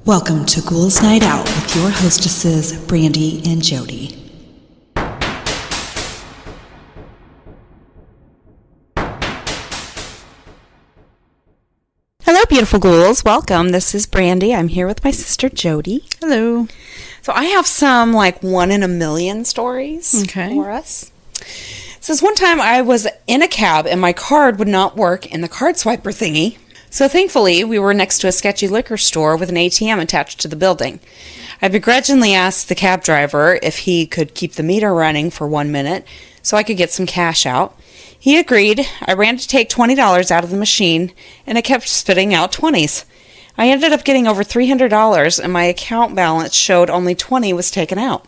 Welcome to Ghouls Night Out with your hostesses, Brandee and Jodi. Hello, beautiful ghouls. Welcome. This is Brandee. I'm here with my sister, Jodi. Hello. So I have some, one in a million stories for us. So this one time I was in a cab and my card would not work in the card swiper thingy. So thankfully, we were next to a sketchy liquor store with an ATM attached to the building. I begrudgingly asked the cab driver if he could keep the meter running for 1 minute so I could get some cash out. He agreed. I ran to take $20 out of the machine, and it kept spitting out 20s. I ended up getting over $300, and my account balance showed only 20 was taken out.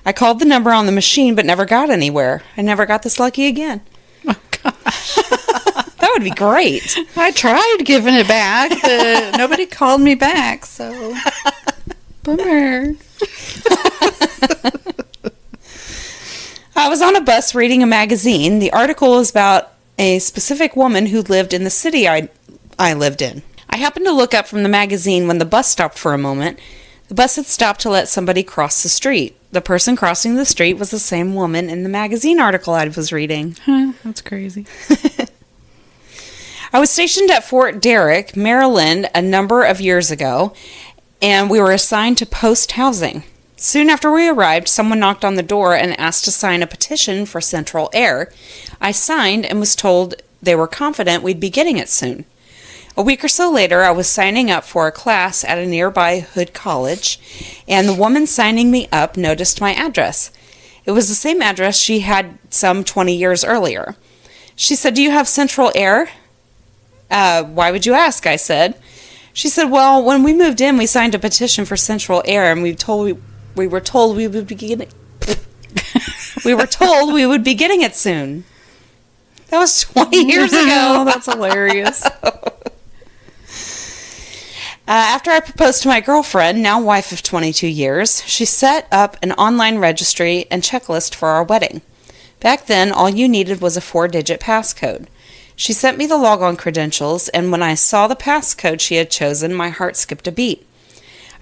I called the number on the machine, but never got anywhere. I never got this lucky again. Oh, gosh. That would be great. I tried giving it back, but nobody called me back, so bummer. I was on a bus reading a magazine. The article was about a specific woman who lived in the city I lived in. I happened to look up from the magazine when the bus stopped for a moment. The bus had stopped to let somebody cross the street. The person crossing the street was the same woman in the magazine article I was reading. That's crazy. I was stationed at Fort Derrick, Maryland, a number of years ago, and we were assigned to post housing. Soon after we arrived, someone knocked on the door and asked to sign a petition for central air. I signed and was told they were confident we'd be getting it soon. A week or so later, I was signing up for a class at a nearby Hood college, and the woman signing me up noticed my address. It was the same address she had some 20 years earlier. She said, "Do you have central air?" Why would you ask? I said. She said, "Well, when we moved in, we signed a petition for central air, and we were told we would be getting it soon." That was 20 years ago. That's hilarious. After I proposed to my girlfriend, now wife of 22 years, she set up an online registry and checklist for our wedding. Back then, all you needed was a 4-digit passcode. She sent me the logon credentials, and when I saw the passcode she had chosen, my heart skipped a beat.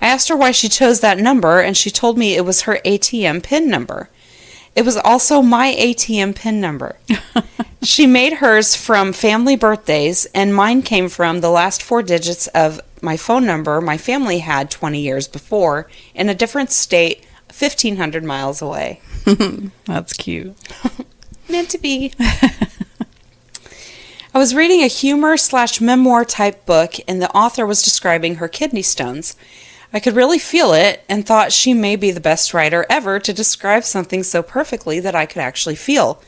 I asked her why she chose that number, and she told me it was her ATM PIN number. It was also my ATM PIN number. She made hers from family birthdays, and mine came from the last 4 digits of my phone number my family had 20 years before in a different state 1,500 miles away. That's cute. Meant to be. I was reading a humor/memoir type book, and the author was describing her kidney stones. I could really feel it and thought she may be the best writer ever to describe something so perfectly that I could actually feel.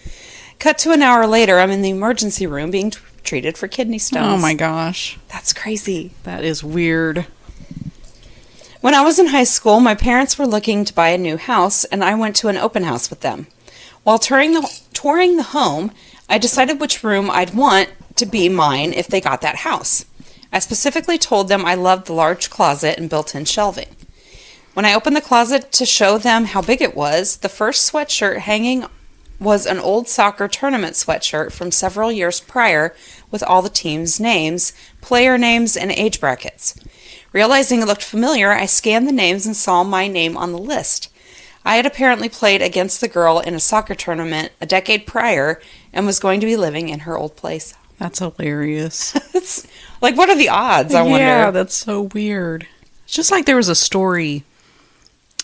Cut to an hour later, I'm in the emergency room being treated for kidney stones. Oh my gosh. That's crazy. That is weird. When I was in high school, my parents were looking to buy a new house, and I went to an open house with them. While touring the home, I decided which room I'd want to be mine if they got that house. I specifically told them I loved the large closet and built-in shelving. When I opened the closet to show them how big it was, the first sweatshirt hanging was an old soccer tournament sweatshirt from several years prior with all the teams' names, player names, and age brackets. Realizing it looked familiar, I scanned the names and saw my name on the list. I had apparently played against the girl in a soccer tournament a decade prior and was going to be living in her old place. That's hilarious. It's what are the odds, I wonder? Yeah, that's so weird. It's just like there was a story,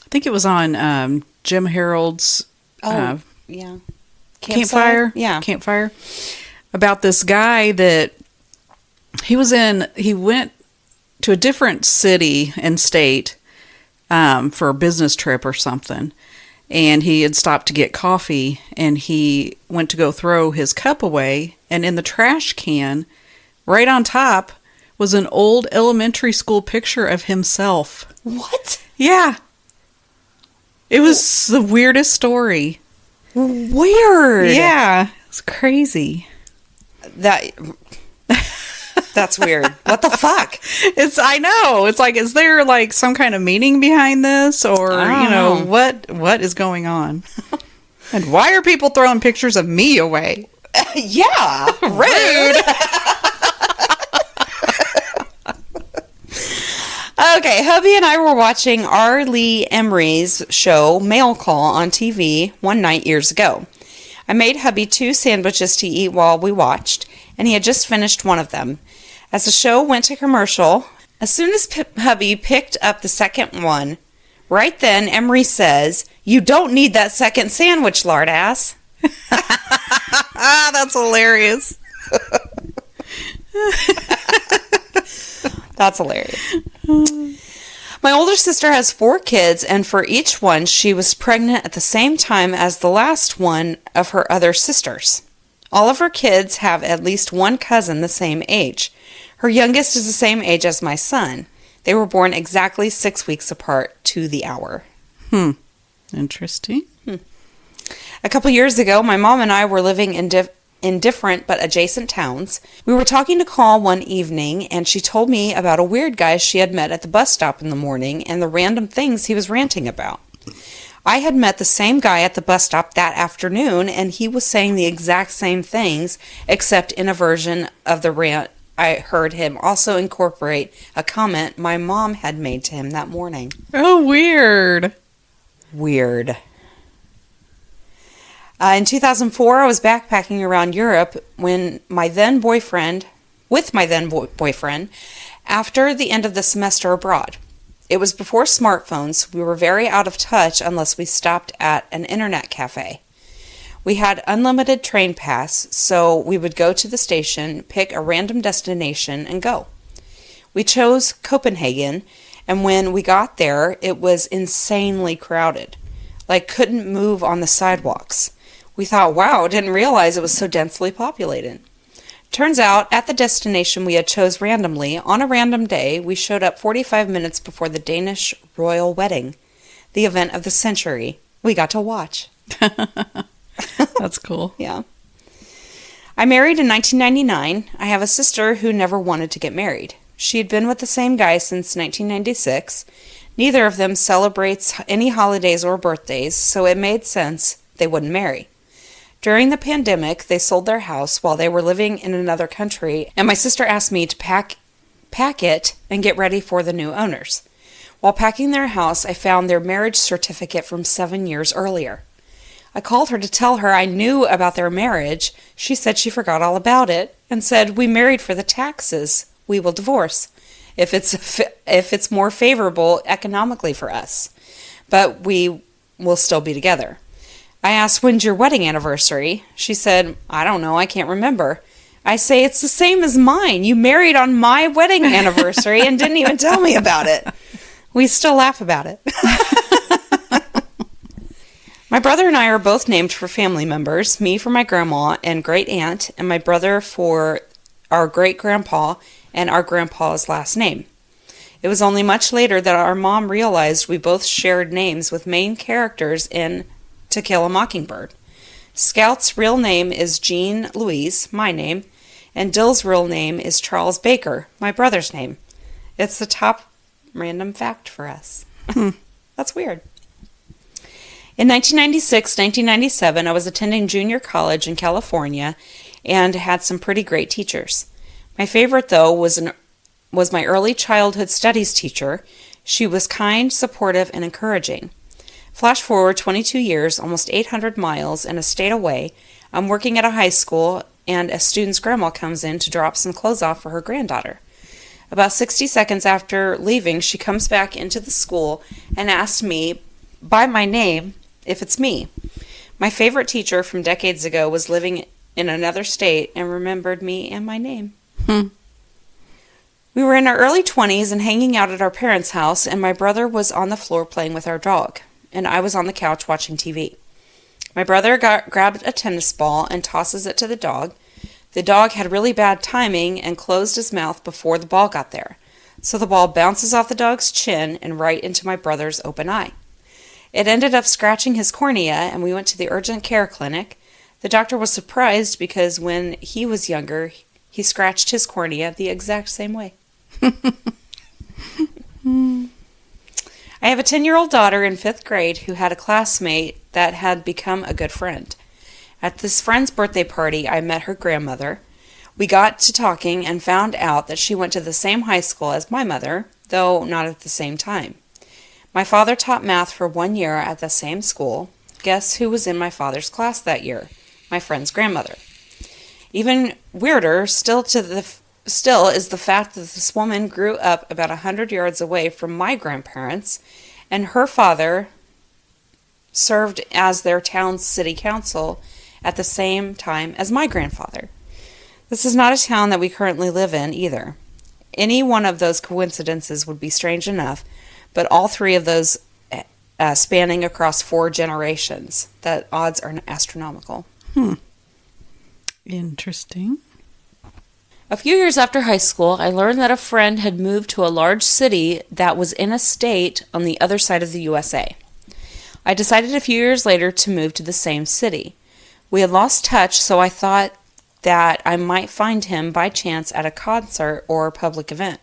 I think it was on Jim Harold's Campfire. Yeah. Campfire. About this guy that he went to a different city and state for a business trip or something. And he had stopped to get coffee, and he went to go throw his cup away, and in the trash can, right on top, was an old elementary school picture of himself. What? Yeah. It was the weirdest story. Weird. Yeah. It's crazy. That's weird. What the fuck? I know. It's like, is there some kind of meaning behind this? Or, what is going on? And why are people throwing pictures of me away? Yeah. Rude. Okay, hubby and I were watching R. Lee Emery's show Mail Call on TV one night years ago. I made hubby 2 sandwiches to eat while we watched, and he had just finished one of them. As the show went to commercial, as soon as hubby picked up the second one, right then Emery says, "You don't need that second sandwich, lardass." That's hilarious. That's hilarious. My older sister has 4 kids, and for each one, she was pregnant at the same time as the last one of her other sisters. All of her kids have at least one cousin the same age. Her youngest is the same age as my son. They were born exactly 6 weeks apart to the hour. Interesting. A couple years ago, my mom and I were living in different but adjacent towns. We were talking to call one evening, and she told me about a weird guy she had met at the bus stop in the morning and the random things he was ranting about. I had met the same guy at the bus stop that afternoon, and he was saying the exact same things, except in a version of the rant I heard him also incorporate a comment my mom had made to him that morning. Oh, weird. Weird. In 2004, I was backpacking around Europe with my then boyfriend, after the end of the semester abroad. It was before smartphones. We were very out of touch unless we stopped at an internet cafe. We had unlimited train pass, so we would go to the station, pick a random destination, and go. We chose Copenhagen, and when we got there, it was insanely crowded. Like, couldn't move on the sidewalks. We thought, wow, didn't realize it was so densely populated. Turns out, at the destination we had chose randomly, on a random day, we showed up 45 minutes before the Danish royal wedding, the event of the century. We got to watch. That's cool. Yeah. I married in 1999. I have a sister who never wanted to get married. She had been with the same guy since 1996. Neither of them celebrates any holidays or birthdays, so it made sense they wouldn't marry. During the pandemic, they sold their house while they were living in another country, and my sister asked me to pack it and get ready for the new owners. While packing their house, I found their marriage certificate from 7 years earlier. I called her to tell her I knew about their marriage. She said she forgot all about it and said, "We married for the taxes. We will divorce if it's more favorable economically for us, but we will still be together." I asked, "When's your wedding anniversary?" She said, "I don't know. I can't remember." I say, "It's the same as mine. You married on my wedding anniversary and didn't even tell me about it." We still laugh about it. My brother and I are both named for family members, me for my grandma and great aunt, and my brother for our great grandpa and our grandpa's last name. It was only much later that our mom realized we both shared names with main characters in To Kill a Mockingbird. Scout's real name is Jean Louise, my name, and Dill's real name is Charles Baker, my brother's name. It's the top random fact for us. That's weird. In 1996-1997, I was attending junior college in California and had some pretty great teachers. My favorite, though, was my early childhood studies teacher. She was kind, supportive, and encouraging. Flash forward 22 years, almost 800 miles, and a state away. I'm working at a high school, and a student's grandma comes in to drop some clothes off for her granddaughter. About 60 seconds after leaving, she comes back into the school and asks me by my name if it's me. My favorite teacher from decades ago was living in another state and remembered me and my name. We were in our early 20s and hanging out at our parents' house, and my brother was on the floor playing with our dog, and I was on the couch watching TV. My brother grabbed a tennis ball and tosses it to the dog. The dog had really bad timing and closed his mouth before the ball got there, so the ball bounces off the dog's chin and right into my brother's open eye. It ended up scratching his cornea, and we went to the urgent care clinic. The doctor was surprised because when he was younger, he scratched his cornea the exact same way. I have a 10-year-old daughter in 5th grade who had a classmate that had become a good friend. At this friend's birthday party, I met her grandmother. We got to talking and found out that she went to the same high school as my mother, though not at the same time. My father taught math for 1 year at the same school. Guess who was in my father's class that year? My friend's grandmother. Even weirder still is the fact that this woman grew up about 100 yards away from my grandparents, and her father served as their town's city council at the same time as my grandfather. This is not a town that we currently live in either. Any one of those coincidences would be strange enough, but all three of those spanning across 4 generations, the odds are astronomical. Interesting. A few years after high school, I learned that a friend had moved to a large city that was in a state on the other side of the USA. I decided a few years later to move to the same city. We had lost touch, so I thought that I might find him by chance at a concert or public event.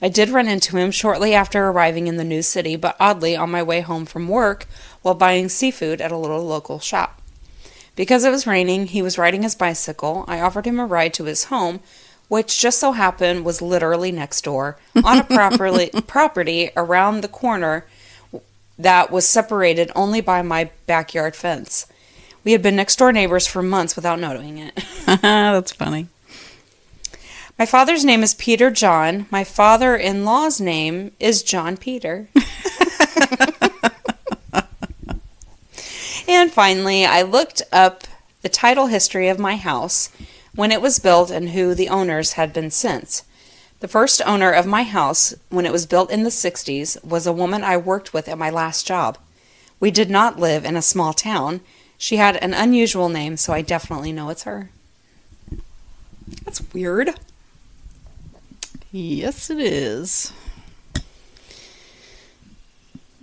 I did run into him shortly after arriving in the new city, but oddly on my way home from work while buying seafood at a little local shop. Because it was raining, he was riding his bicycle. I offered him a ride to his home, which just so happened was literally next door, on a property around the corner that was separated only by my backyard fence. We had been next door neighbors for months without noticing it. That's funny. My father's name is Peter John. My father-in-law's name is John Peter. And finally, I looked up the title history of my house, when it was built, and who the owners had been since. The first owner of my house, when it was built in the 60s, was a woman I worked with at my last job. We did not live in a small town. She had an unusual name, so I definitely know it's her. That's weird. Yes, it is.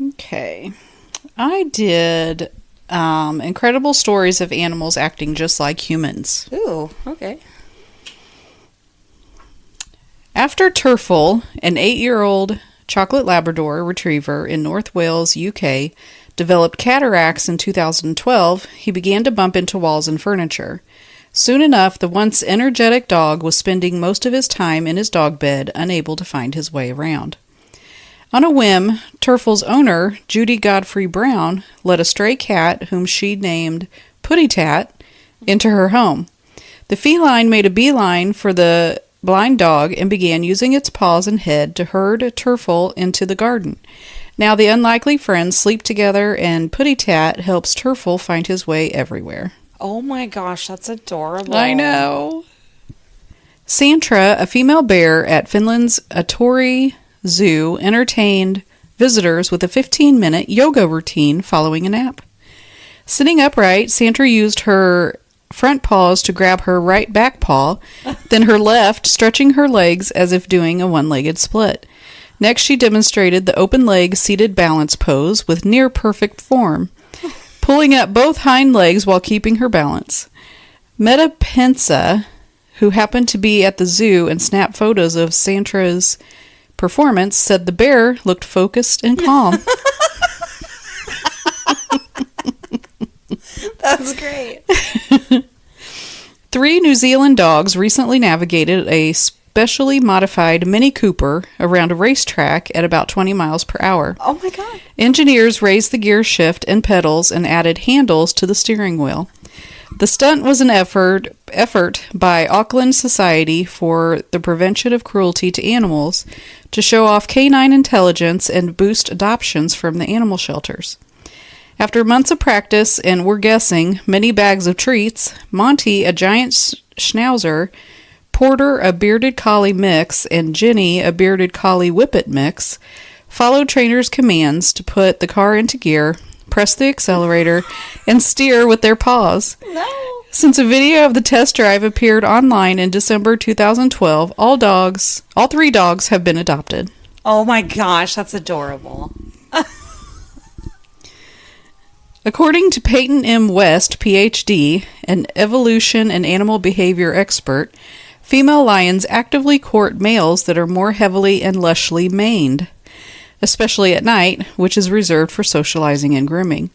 Okay. I did incredible stories of animals acting just like humans. Ooh, okay. After Turfle, an 8-year-old chocolate Labrador retriever in North Wales, UK, developed cataracts in 2012, he began to bump into walls and furniture. Soon enough, the once energetic dog was spending most of his time in his dog bed, unable to find his way around. On a whim, Turfle's owner, Jodi Godfrey Brown, let a stray cat, whom she named Putty Tat, into her home. The feline made a beeline for the blind dog and began using its paws and head to herd Turfle into the garden. Now the unlikely friends sleep together, and Putty Tat helps Turfle find his way everywhere. Oh my gosh, that's adorable. I know. Santra, a female bear at Finland's Atori Zoo, entertained visitors with a 15-minute yoga routine following a nap. Sitting upright, Santra used her front paws to grab her right back paw, then her left, stretching her legs as if doing a one-legged split. Next, she demonstrated the open leg seated balance pose with near perfect form, pulling up both hind legs while keeping her balance. Meta Pensa, who happened to be at the zoo and snapped photos of Santra's performance, said the bear looked focused and calm. That's great. 3 New Zealand dogs recently navigated a specially modified Mini Cooper around a racetrack at about 20 miles per hour. Oh my God. Engineers raised the gear shift and pedals and added handles to the steering wheel. The stunt was an effort by Auckland Society for the Prevention of Cruelty to Animals to show off canine intelligence and boost adoptions from the animal shelters. After months of practice and, we're guessing, many bags of treats, Monty, a giant schnauzer, Porter, a bearded collie mix, and Jenny, a bearded collie whippet mix, followed trainers' commands to put the car into gear, press the accelerator, and steer with their paws. No. Since a video of the test drive appeared online in December 2012, all 3 dogs have been adopted. Oh my gosh, that's adorable. According to Peyton M. West, Ph.D., an evolution and animal behavior expert, female lions actively court males that are more heavily and lushly maned, especially at night, which is reserved for socializing and grooming.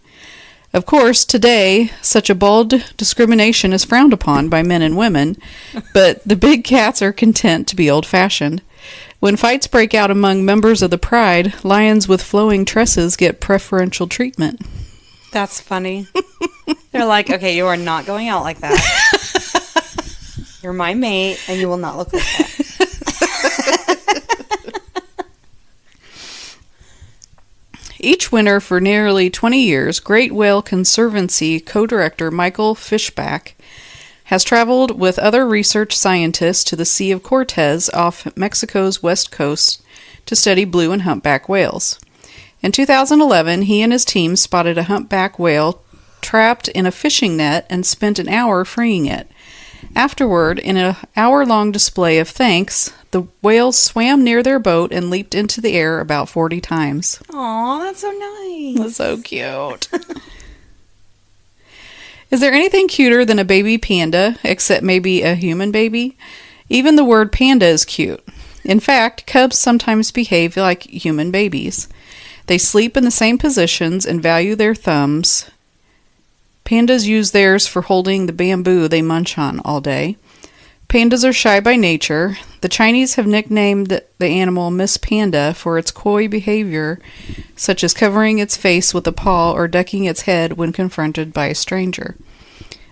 Of course, today, such a bold discrimination is frowned upon by men and women, but the big cats are content to be old-fashioned. When fights break out among members of the pride, lions with flowing tresses get preferential treatment. That's funny. They're like, okay, you are not going out like that. You're my mate, and you will not look like that. Each winter for nearly 20 years, Great Whale Conservancy co-director Michael Fishback has traveled with other research scientists to the Sea of Cortez off Mexico's west coast to study blue and humpback whales. In 2011, he and his team spotted a humpback whale trapped in a fishing net and spent an hour freeing it. Afterward, in an hour-long display of thanks, the whales swam near their boat and leaped into the air about 40 times. Aw, that's so nice. That's so cute. Is there anything cuter than a baby panda, except maybe a human baby? Even the word panda is cute. In fact, cubs sometimes behave like human babies. They sleep in the same positions and value their thumbs. Pandas use theirs for holding the bamboo they munch on all day. Pandas are shy by nature. The Chinese have nicknamed the animal Miss Panda for its coy behavior, such as covering its face with a paw or ducking its head when confronted by a stranger.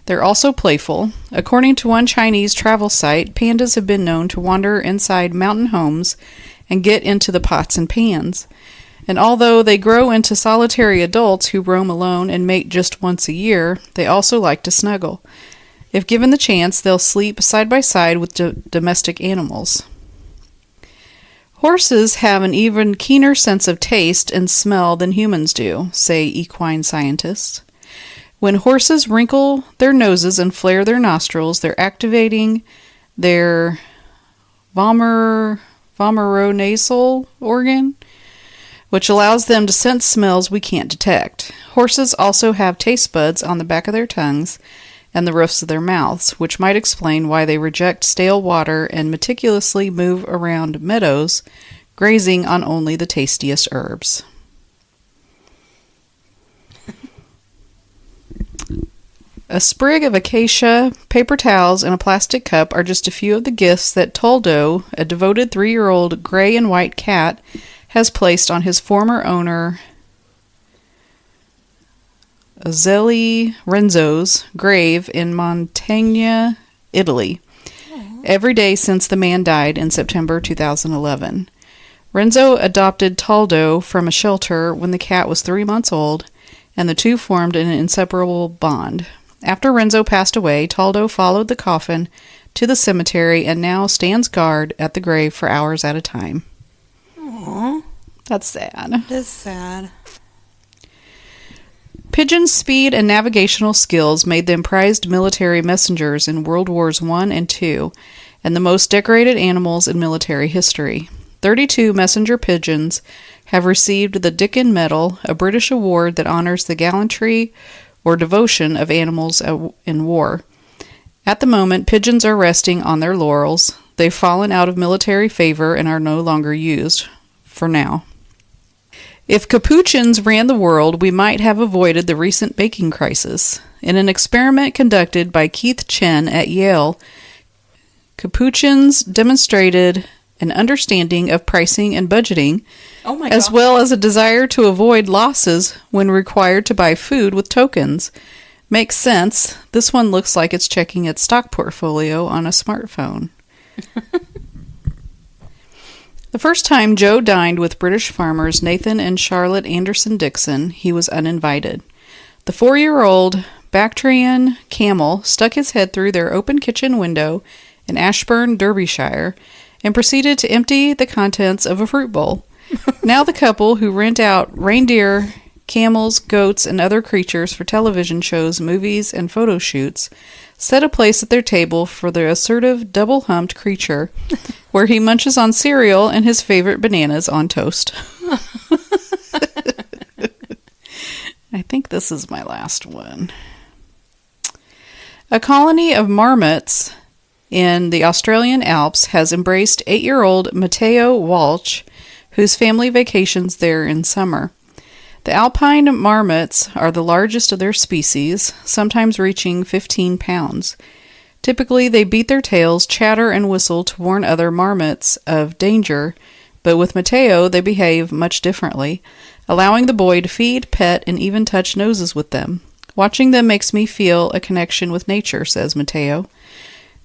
They're also playful. According to one Chinese travel site, pandas have been known to wander inside mountain homes and get into the pots and pans. And although they grow into solitary adults who roam alone and mate just once a year, they also like to snuggle. If given the chance, they'll sleep side by side with domestic animals. Horses have an even keener sense of taste and smell than humans do, say equine scientists. When horses wrinkle their noses and flare their nostrils, they're activating their vomeronasal organ, which allows them to sense smells we can't detect. Horses also have taste buds on the back of their tongues and the roofs of their mouths, which might explain why they reject stale water and meticulously move around meadows, grazing on only the tastiest herbs. A sprig of acacia, paper towels, and a plastic cup are just a few of the gifts that Toldo, a devoted 3-year-old gray and white cat, has placed on his former owner, Azelie Renzo's grave in Montagna, Italy, every day since the man died in September 2011. Renzo adopted Toldo from a shelter when the cat was 3 months old, and the two formed an inseparable bond. After Renzo passed away, Toldo followed the coffin to the cemetery and now stands guard at the grave for hours at a time. Aww. That's sad. It is sad. Pigeons' speed and navigational skills made them prized military messengers in World Wars I and II, and the most decorated animals in military history. 32 messenger pigeons have received the Dickin Medal, a British award that honors the gallantry or devotion of animals in war. At the moment, pigeons are resting on their laurels. They've fallen out of military favor and are no longer used, for now. If capuchins ran the world, we might have avoided the recent baking crisis. In an experiment conducted by Keith Chen at Yale, capuchins demonstrated an understanding of pricing and budgeting, as well as a desire to avoid losses when required to buy food with tokens. Makes sense. This one looks like it's checking its stock portfolio on a smartphone. The first time Joe dined with British farmers Nathan and Charlotte Anderson Dixon, he was uninvited. The 4-year-old Bactrian camel stuck his head through their open kitchen window in Ashburn, Derbyshire, and proceeded to empty the contents of a fruit bowl. Now the couple, who rent out reindeer, camels, goats, and other creatures for television shows, movies, and photo shoots, set a place at their table for the assertive, double-humped creature, where he munches on cereal and his favorite bananas on toast. I think this is my last one. A colony of marmots in the Australian Alps has embraced 8-year-old Matteo Walsh, whose family vacations there in summer. The alpine marmots are the largest of their species, sometimes reaching 15 pounds. Typically, they beat their tails, chatter, and whistle to warn other marmots of danger, but with Mateo, they behave much differently, allowing the boy to feed, pet, and even touch noses with them. Watching them makes me feel a connection with nature, says Mateo.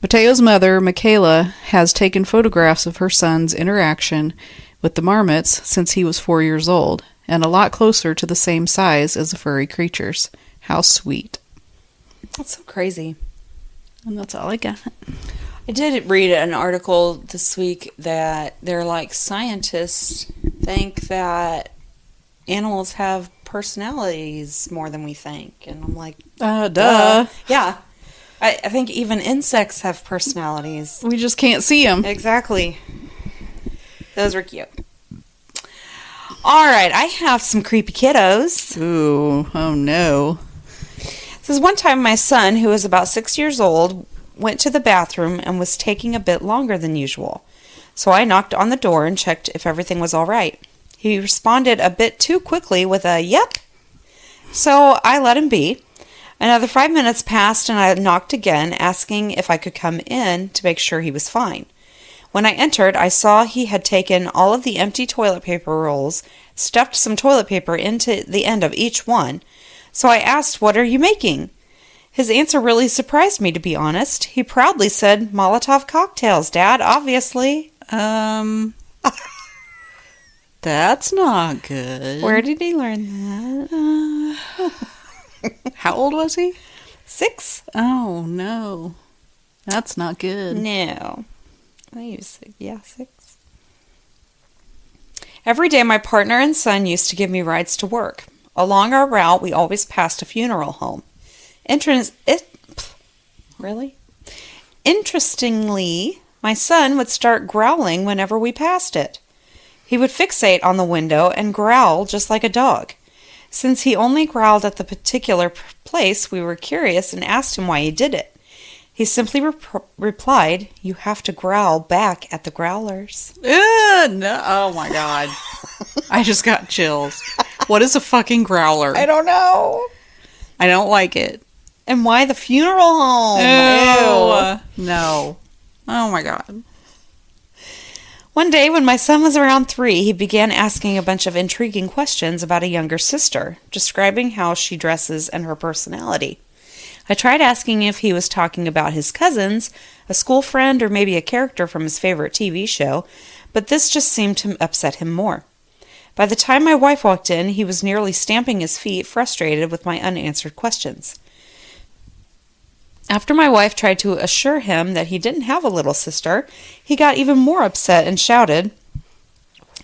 Mateo's mother, Michaela, has taken photographs of her son's interaction with the marmots since he was 4 years old, and a lot closer to the same size as the furry creatures. How sweet. That's so crazy. And that's all I got. I did read an article this week that they're like, scientists think that animals have personalities more than we think. And I'm like, duh. Yeah. I think even insects have personalities. We just can't see them. Exactly. Those were cute. All right, I have some creepy kiddos. Ooh, oh no. This is one time my son, who was about 6 years old, went to the bathroom and was taking a bit longer than usual. So I knocked on the door and checked if everything was all right. He responded a bit too quickly with a yep. So I let him be. Another 5 minutes passed and I knocked again, asking if I could come in to make sure he was fine. When I entered, I saw he had taken all of the empty toilet paper rolls, stuffed some toilet paper into the end of each one. So I asked, "What are you making?" His answer really surprised me, to be honest. He proudly said, "Molotov cocktails, Dad, obviously." That's not good. Where did he learn that? How old was he? 6? Oh, no. That's not good. No. I was 6. Every day my partner and son used to give me rides to work. Along our route, we always passed a funeral home. Really? Interestingly, my son would start growling whenever we passed it. He would fixate on the window and growl just like a dog. Since he only growled at the particular place, we were curious and asked him why he did it. He simply replied, "You have to growl back at the growlers." No. Oh, my God. I just got chills. What is a fucking growler? I don't know. I don't like it. And why the funeral home? Ew. No. Oh, my God. One day when my son was around 3, he began asking a bunch of intriguing questions about a younger sister, describing how she dresses and her personality. I tried asking if he was talking about his cousins, a school friend, or maybe a character from his favorite TV show, but this just seemed to upset him more. By the time my wife walked in, he was nearly stamping his feet, frustrated with my unanswered questions. After my wife tried to assure him that he didn't have a little sister, he got even more upset and shouted,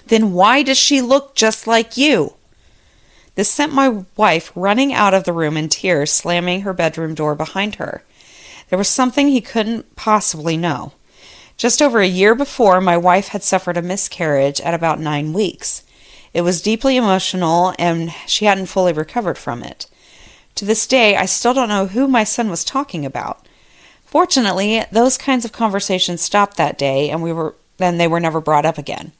"Then why does she look just like you?" This sent my wife running out of the room in tears, slamming her bedroom door behind her. There was something he couldn't possibly know. Just over a year before, my wife had suffered a miscarriage at about 9 weeks. It was deeply emotional, and she hadn't fully recovered from it. To this day, I still don't know who my son was talking about. Fortunately, those kinds of conversations stopped that day, and they were never brought up again.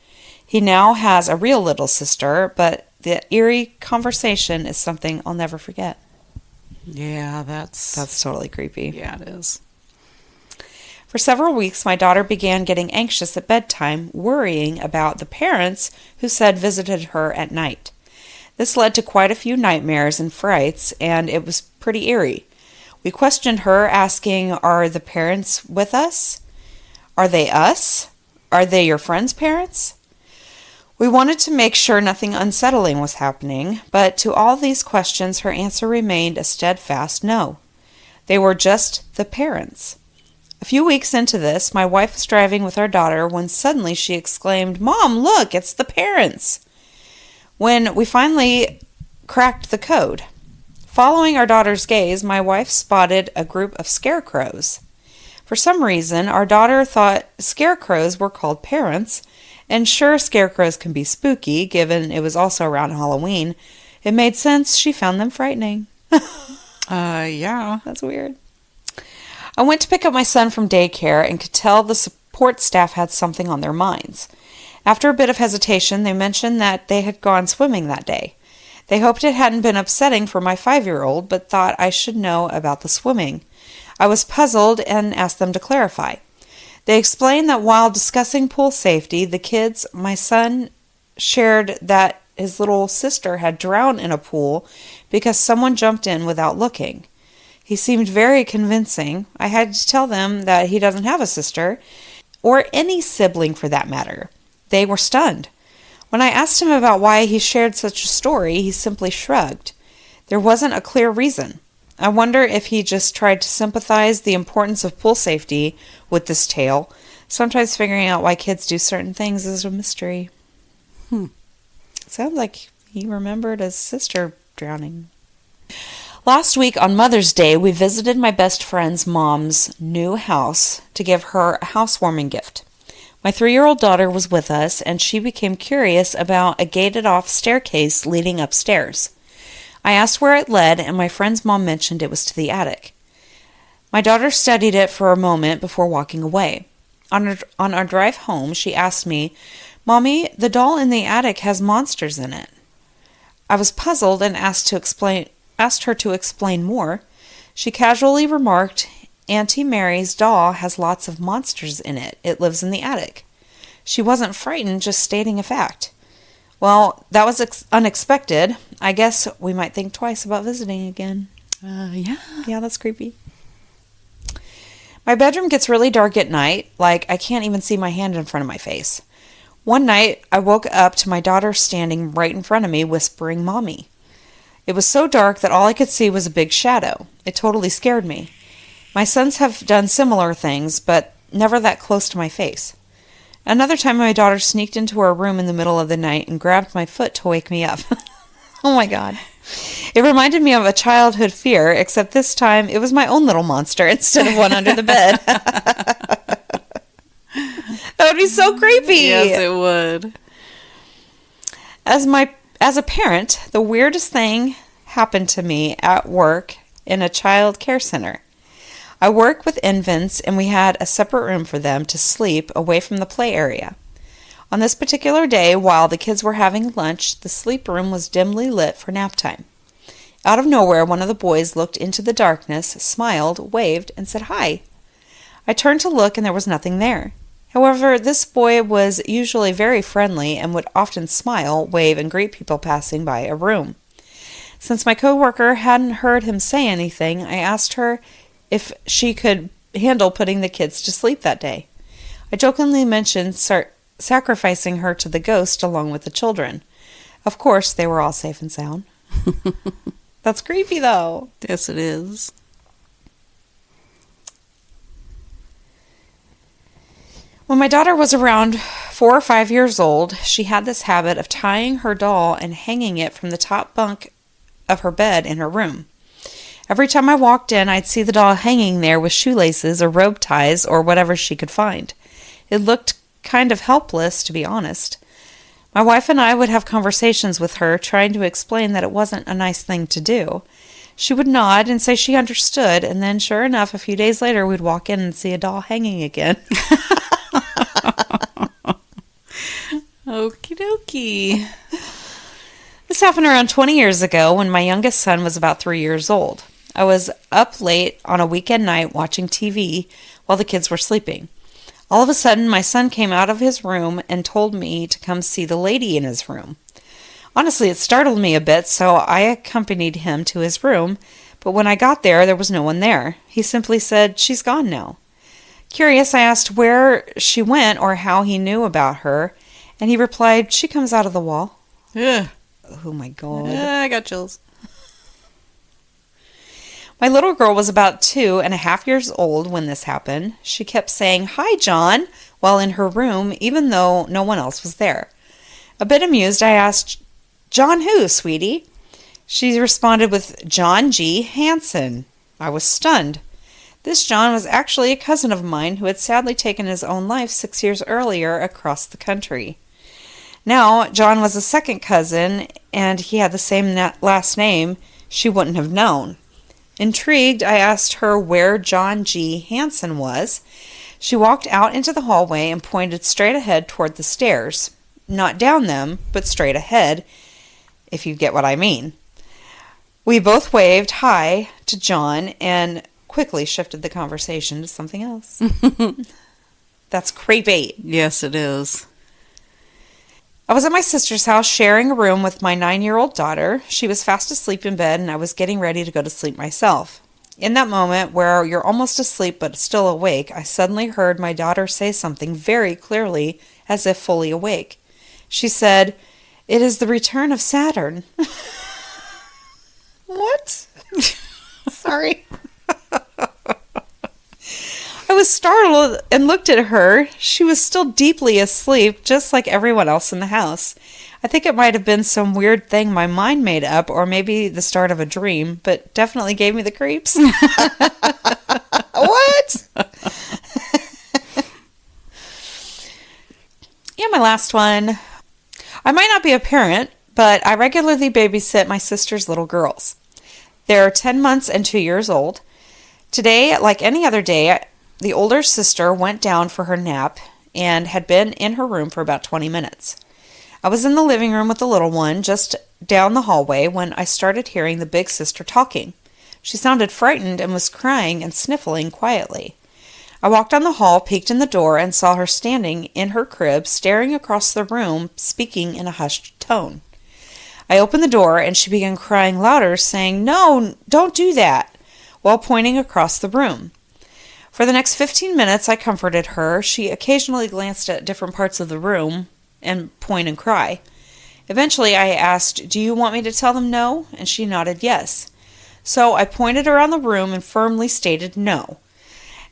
He now has a real little sister, but the eerie conversation is something I'll never forget. Yeah, that's totally creepy. Yeah, it is. For several weeks, my daughter began getting anxious at bedtime, worrying about the parents who said visited her at night. This led to quite a few nightmares and frights, and it was pretty eerie. We questioned her, asking, "Are the parents with us? Are they us? Are they your friend's parents?" We wanted to make sure nothing unsettling was happening, but to all these questions her answer remained a steadfast no. They were just the parents. A few weeks into this, my wife was driving with our daughter when suddenly she exclaimed, "Mom, look, it's the parents!" When we finally cracked the code. Following our daughter's gaze, my wife spotted a group of scarecrows. For some reason, our daughter thought scarecrows were called parents, and sure, scarecrows can be spooky, given it was also around Halloween. It made sense. She found them frightening. Yeah. That's weird. I went to pick up my son from daycare and could tell the support staff had something on their minds. After a bit of hesitation, they mentioned that they had gone swimming that day. They hoped it hadn't been upsetting for my 5-year-old, but thought I should know about the swimming. I was puzzled and asked them to clarify. They explained that while discussing pool safety, the kids, my son, shared that his little sister had drowned in a pool because someone jumped in without looking. He seemed very convincing. I had to tell them that he doesn't have a sister, or any sibling for that matter. They were stunned. When I asked him about why he shared such a story, he simply shrugged. There wasn't a clear reason. I wonder if he just tried to sympathize the importance of pool safety with this tale. Sometimes figuring out why kids do certain things is a mystery. Sounds like he remembered his sister drowning. Last week on Mother's Day, we visited my best friend's mom's new house to give her a housewarming gift. My 3-year-old daughter was with us, and she became curious about a gated-off staircase leading upstairs. I asked where it led, and my friend's mom mentioned it was to the attic. My daughter studied it for a moment before walking away. On our drive home, she asked me, "Mommy, the doll in the attic has monsters in it." I was puzzled and asked her to explain more. She casually remarked, "Auntie Mary's doll has lots of monsters in it. It lives in the attic." She wasn't frightened, just stating a fact. Well, that was unexpected. I guess we might think twice about visiting again. Yeah. Yeah, that's creepy. My bedroom gets really dark at night, like I can't even see my hand in front of my face. One night, I woke up to my daughter standing right in front of me, whispering, "Mommy." It was so dark that all I could see was a big shadow. It totally scared me. My sons have done similar things, but never that close to my face. Another time, my daughter sneaked into our room in the middle of the night and grabbed my foot to wake me up. Oh my God. It reminded me of a childhood fear, except this time it was my own little monster instead of one under the bed. That would be so creepy. Yes, it would. As a parent, the weirdest thing happened to me at work in a child care center. I work with infants, and we had a separate room for them to sleep away from the play area. On this particular day, while the kids were having lunch, the sleep room was dimly lit for nap time. Out of nowhere, one of the boys looked into the darkness, smiled, waved, and said hi. I turned to look, and there was nothing there. However, this boy was usually very friendly and would often smile, wave, and greet people passing by a room. Since my coworker hadn't heard him say anything, I asked her if she could handle putting the kids to sleep that day. I jokingly mentioned sacrificing her to the ghost along with the children. Of course, they were all safe and sound. That's creepy, though. Yes, it is. When my daughter was around 4 or 5 years old, she had this habit of tying her doll and hanging it from the top bunk of her bed in her room. Every time I walked in, I'd see the doll hanging there with shoelaces or rope ties or whatever she could find. It looked kind of helpless, to be honest. My wife and I would have conversations with her, trying to explain that it wasn't a nice thing to do. She would nod and say she understood, and then, sure enough, a few days later, we'd walk in and see a doll hanging again. Okie dokie. This happened around 20 years ago when my youngest son was about 3 years old. I was up late on a weekend night watching TV while the kids were sleeping. All of a sudden, my son came out of his room and told me to come see the lady in his room. Honestly, it startled me a bit, so I accompanied him to his room, but when I got there was no one there. He simply said, "She's gone now." Curious, I asked where she went or how he knew about her, and he replied, "She comes out of the wall." Yeah. Oh my God. I got chills. My little girl was about 2.5 years old when this happened. She kept saying, "Hi, John," while in her room, even though no one else was there. A bit amused, I asked, "John who, sweetie?" She responded with, "John G. Hansen." I was stunned. This John was actually a cousin of mine who had sadly taken his own life 6 years earlier across the country. Now, John was a second cousin, and he had the same last name she wouldn't have known. Intrigued, I asked her where John G. Hansen was. She walked out into the hallway and pointed straight ahead toward the stairs. Not down them, but straight ahead, if you get what I mean. We both waved hi to John and quickly shifted the conversation to something else. That's creepy. Yes, it is. I was at my sister's house sharing a room with my 9-year-old daughter. She was fast asleep in bed, and I was getting ready to go to sleep myself. In that moment where you're almost asleep but still awake, I suddenly heard my daughter say something very clearly, as if fully awake. She said, "It is the return of Saturn." What? Sorry. I was startled and looked at her. She was still deeply asleep, just like everyone else in the house. I think it might have been some weird thing my mind made up, or maybe the start of a dream, but definitely gave me the creeps. What? Yeah, my last one. I might not be a parent, but I regularly babysit my sister's little girls. They're 10 months and 2 years old. Today, like any other day, the older sister went down for her nap and had been in her room for about 20 minutes. I was in the living room with the little one, just down the hallway, when I started hearing the big sister talking. She sounded frightened and was crying and sniffling quietly. I walked down the hall, peeked in the door, and saw her standing in her crib, staring across the room, speaking in a hushed tone. I opened the door, and she began crying louder, saying, "No, don't do that," while pointing across the room. For the next 15 minutes, I comforted her. She occasionally glanced at different parts of the room and point and cry. Eventually, I asked, "Do you want me to tell them no?" And she nodded yes. So I pointed around the room and firmly stated no.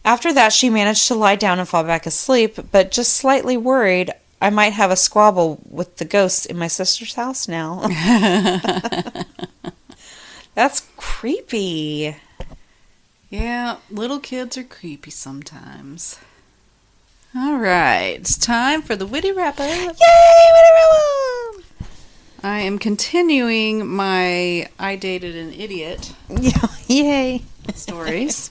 After that, she managed to lie down and fall back asleep, but just slightly worried I might have a squabble with the ghosts in my sister's house now. That's creepy. Yeah, little kids are creepy sometimes. All right, it's time for the witty wrap-up. Yay, witty wrap-up! I am continuing my I Dated an Idiot Yay. stories.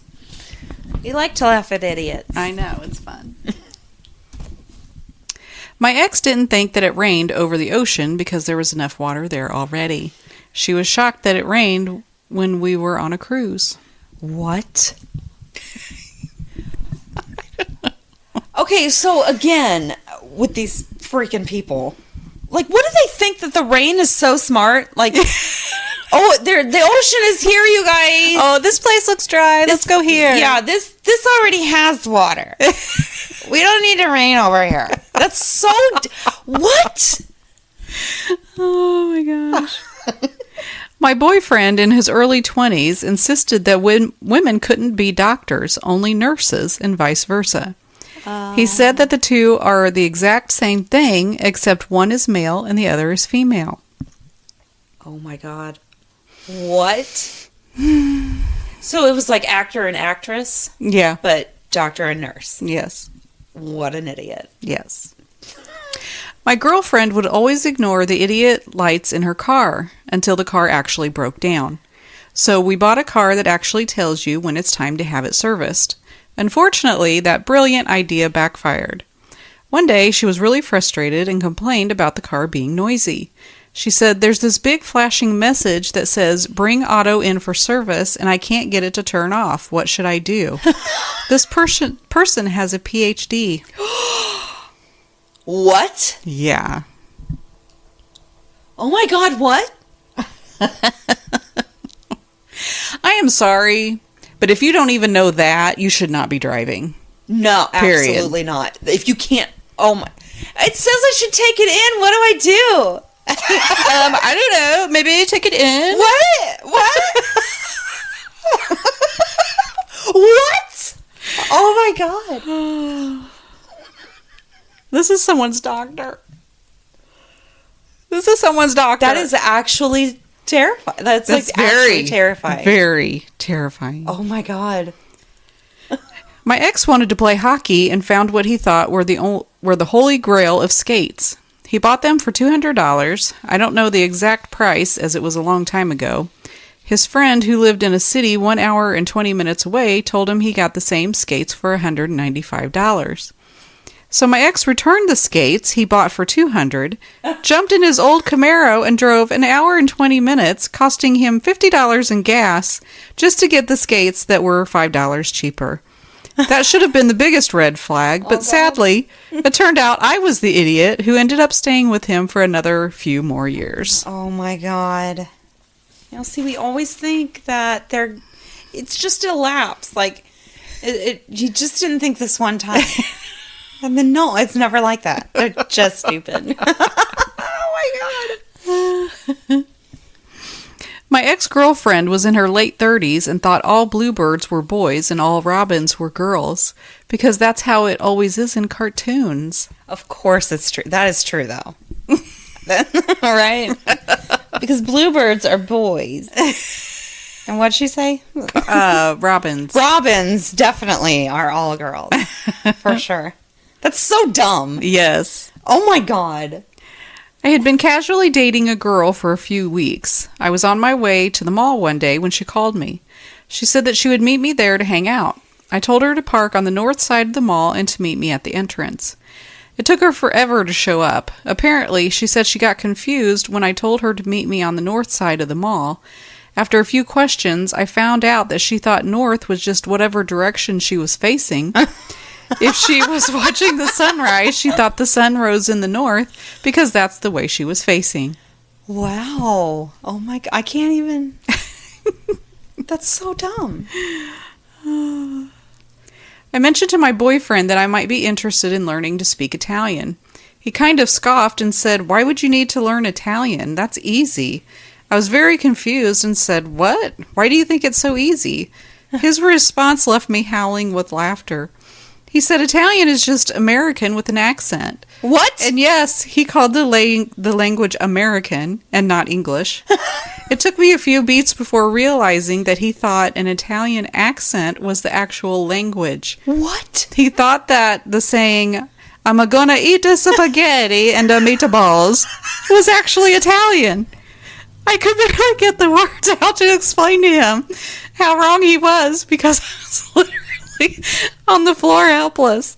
We like to laugh at idiots. I know, it's fun. My ex didn't think that it rained over the ocean because there was enough water there already. She was shocked that it rained when we were on a cruise. What? Okay, so again, with these freaking people, like, what do they think that the rain is so smart? Like, oh, the ocean is here, you guys. Oh, this place looks dry. Let's go here. Yeah, this already has water. We don't need to rain over here. That's so... What? Oh, my gosh. My boyfriend in his early 20s insisted that women couldn't be doctors, only nurses, and vice versa. He said that the two are the exact same thing, except one is male and the other is female. Oh, my God. What? So it was like actor and actress? Yeah. But doctor and nurse. Yes. What an idiot. Yes. My girlfriend would always ignore the idiot lights in her car until the car actually broke down. So we bought a car that actually tells you when it's time to have it serviced. Unfortunately, that brilliant idea backfired. One day, she was really frustrated and complained about the car being noisy. She said, "There's this big flashing message that says, 'Bring auto in for service,' and I can't get it to turn off. What should I do?" This person has a PhD. What? Yeah. Oh my God, what? I am sorry, but if you don't even know that, you should not be driving. No, Period. absolutely not. If you can't, oh my, it says I should take it in. What do I do? I don't know. Maybe take it in. What? What? Oh my God. This is someone's doctor. This is someone's doctor. That is actually terrifying. That's like actually terrifying. Very terrifying. Oh my God. My ex wanted to play hockey and found what he thought were the holy grail of skates. He bought them for $200. I don't know the exact price as it was a long time ago. His friend who lived in a city 1 hour and 20 minutes away told him he got the same skates for $195. So my ex returned the skates he bought for $200, jumped in his old Camaro, and drove an hour and 20 minutes, costing him $50 in gas just to get the skates that were $5 cheaper. That should have been the biggest red flag, but sadly, it turned out I was the idiot who ended up staying with him for another few more years. Oh my God. See, we always think that it's just a lapse. Like, you just didn't think this one time. And then, no, it's never like that. They're just stupid. Oh my God. My ex-girlfriend was in her late 30s and thought all bluebirds were boys and all robins were girls, because that's how it always is in cartoons. Of course it's true. That is true, though. Right? Because bluebirds are boys. And what'd she say? Robins. Robins definitely are all girls. For sure. That's so dumb. Yes. Oh my God. I had been casually dating a girl for a few weeks. I was on my way to the mall one day when she called me. She said that she would meet me there to hang out. I told her to park on the north side of the mall and to meet me at the entrance. It took her forever to show up. Apparently, she said she got confused when I told her to meet me on the north side of the mall. After a few questions, I found out that she thought north was just whatever direction she was facing. If she was watching the sunrise, she thought the sun rose in the north because that's the way she was facing. Wow. Oh my God. I can't even. That's so dumb. I mentioned to my boyfriend that I might be interested in learning to speak Italian. He kind of scoffed and said, "Why would you need to learn Italian? That's easy." I was very confused and said, "What? Why do you think it's so easy?" His response left me howling with laughter. He said Italian is just American with an accent. What? And yes, he called the language American and not English. It took me a few beats before realizing that he thought an Italian accent was the actual language. What? He thought that the saying, "I'm gonna eat a spaghetti and a meatballs," was actually Italian. I could barely get the words out to explain to him how wrong he was because I was literally on the floor helpless,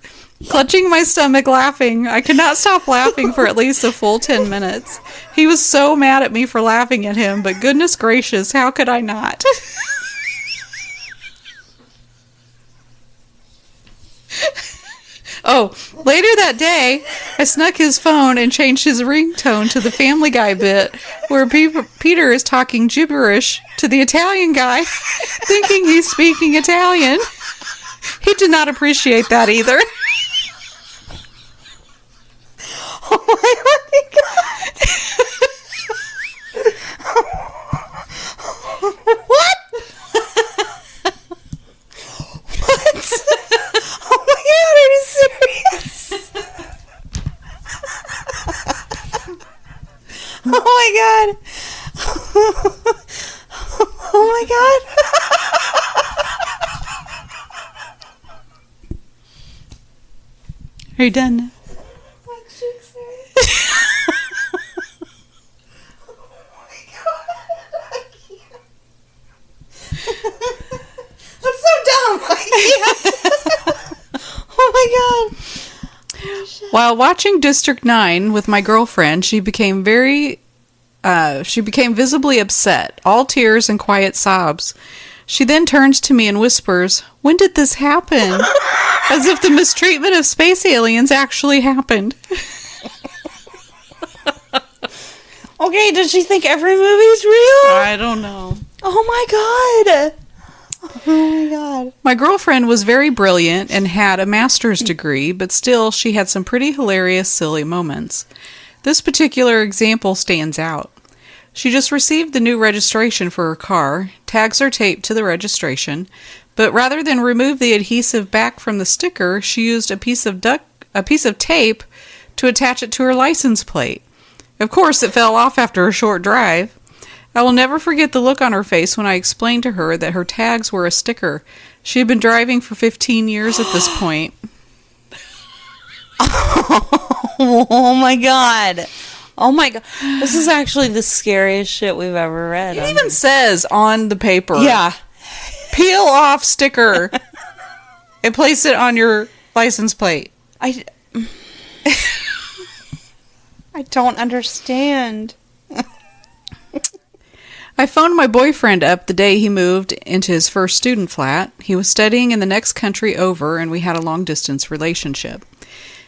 clutching my stomach laughing. I could not stop laughing for at least a full 10 minutes. He was so mad at me for laughing at him, but goodness gracious, how could I not? Oh, later that day, I snuck his phone and changed his ringtone to the Family Guy bit where Peter is talking gibberish to the Italian guy, thinking he's speaking Italian. He did not appreciate that either. Oh my God. What? What? Oh my God, are you serious? Oh my God. Oh my God. Are you done now? My cheeks hurt. Oh my God. I can't. That's so dumb. I can't. Oh my God. While watching District 9 with my girlfriend, she became visibly upset, all tears and quiet sobs. She then turns to me and whispers, "When did this happen?" As if the mistreatment of space aliens actually happened. Okay, does she think every movie's real? I don't know. Oh my God. Oh my God. My girlfriend was very brilliant and had a master's degree, but still she had some pretty hilarious, silly moments. This particular example stands out. She just received the new registration for her car. Tags are taped to the registration, but rather than remove the adhesive back from the sticker, she used a piece of tape to attach it to her license plate. Of course, it fell off after a short drive. I will never forget the look on her face when I explained to her that her tags were a sticker. She had been driving for 15 years at this point. Oh my God. Oh my God. This is actually the scariest shit we've ever read. It even says on the paper. Yeah. Peel off sticker and place it on your license plate. I don't understand. I phoned my boyfriend up the day he moved into his first student flat. He was studying in the next country over, and we had a long-distance relationship.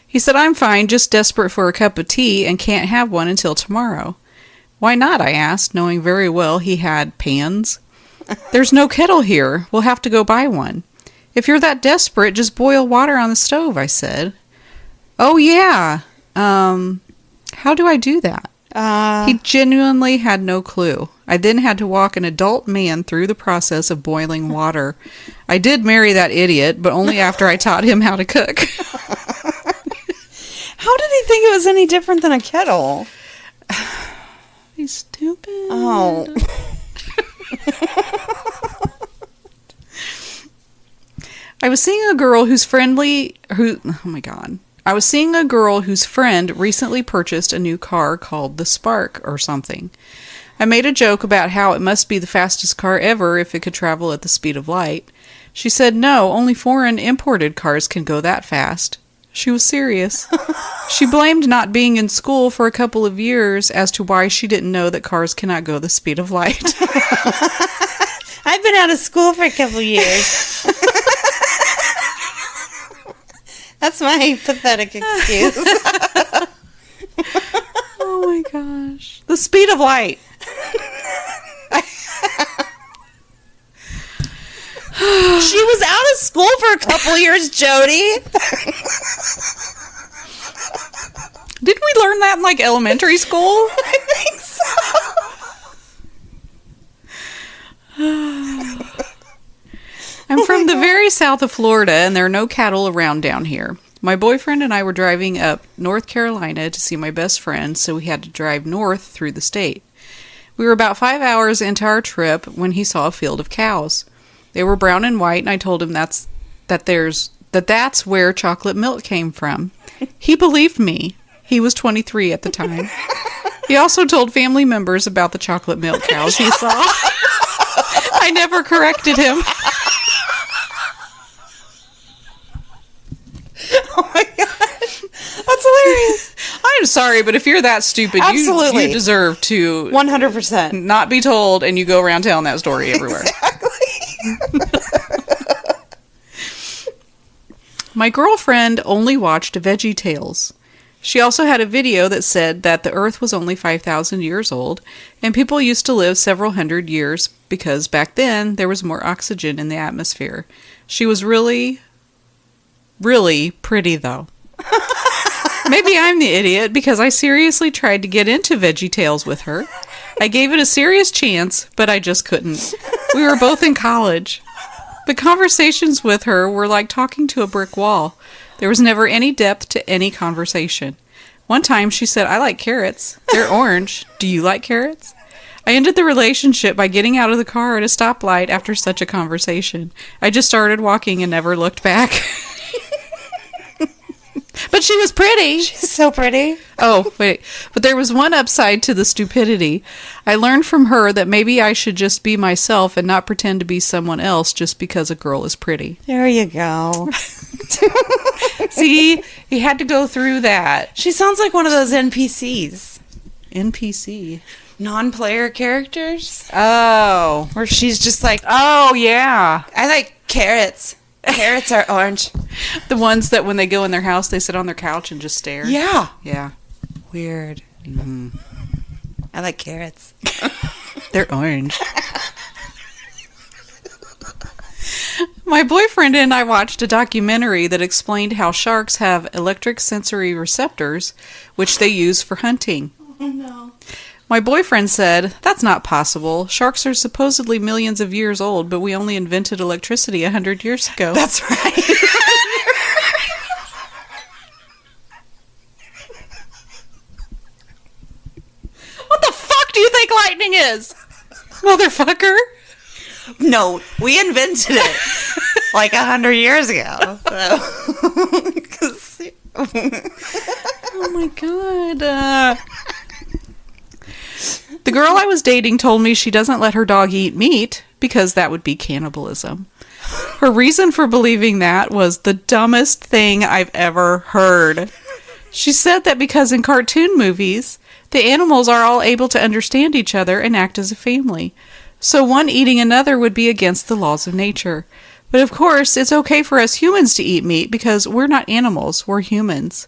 He said, I'm fine, just desperate for a cup of tea and can't have one until tomorrow. Why not, I asked, knowing very well he had pans. There's no kettle here. We'll have to go buy one. If you're that desperate, just boil water on the stove, I said. Oh, yeah. How do I do that? He genuinely had no clue. I then had to walk an adult man through the process of boiling water. I did marry that idiot, but only after I taught him how to cook. How did he think it was any different than a kettle? He's stupid. Oh. I was seeing a girl whose friend recently purchased a new car called the Spark or something. I made a joke about how it must be the fastest car ever if it could travel at the speed of light. She said, no, only foreign imported cars can go that fast. She was serious. She blamed not being in school for a couple of years as to why she didn't know that cars cannot go the speed of light. I've been out of school for a couple years. That's my pathetic excuse. Oh my gosh. The speed of light. She was out of school for a couple years, Jodi. Didn't we learn that in like elementary school? I think so. I'm from the very south of Florida, and there are no cattle around down here. My boyfriend and I were driving up North Carolina to see my best friend, so we had to drive north through the state. We were about 5 hours into our trip when he saw a field of cows. They were brown and white, and I told him that's where chocolate milk came from. He believed me. He was 23 at the time. He also told family members about the chocolate milk cows he saw. I never corrected him. Oh my gosh. That's hilarious. I'm sorry, but if you're that stupid, Absolutely. you deserve to 100%. not be told, and you go around telling that story everywhere. Exactly. My girlfriend only watched VeggieTales. She also had a video that said that the Earth was only 5,000 years old, and people used to live several hundred years because back then there was more oxygen in the atmosphere. She was really, really pretty, though. Maybe I'm the idiot because I seriously tried to get into VeggieTales with her. I gave it a serious chance, but I just couldn't. We were both in college. The conversations with her were like talking to a brick wall. There was never any depth to any conversation. One time she said, I like carrots. They're orange. Do you like carrots? I ended the relationship by getting out of the car at a stoplight after such a conversation. I just started walking and never looked back. But she was pretty. She's so pretty. Oh, wait. But there was one upside to the stupidity. I learned from her that maybe I should just be myself and not pretend to be someone else just because a girl is pretty. There you go. See, he had to go through that. She sounds like one of those NPCs. NPC. Non-player characters. Oh. Where she's just like, Oh, yeah. I like carrots. Carrots are orange. The ones that when they go in their house, they sit on their couch and just stare. Yeah. Yeah. Weird. Mm-hmm. I like carrots. They're orange. My boyfriend and I watched a documentary that explained how sharks have electric sensory receptors, which they use for hunting. Oh, no. My boyfriend said, that's not possible. Sharks are supposedly millions of years old, but we only invented electricity 100 years ago. That's right. What the fuck do you think lightning is? Motherfucker. No, we invented it like 100 years ago. So. Oh my god. The girl I was dating told me she doesn't let her dog eat meat because that would be cannibalism. Her reason for believing that was the dumbest thing I've ever heard. She said that because in cartoon movies, the animals are all able to understand each other and act as a family. So one eating another would be against the laws of nature. But of course, it's okay for us humans to eat meat because we're not animals, we're humans.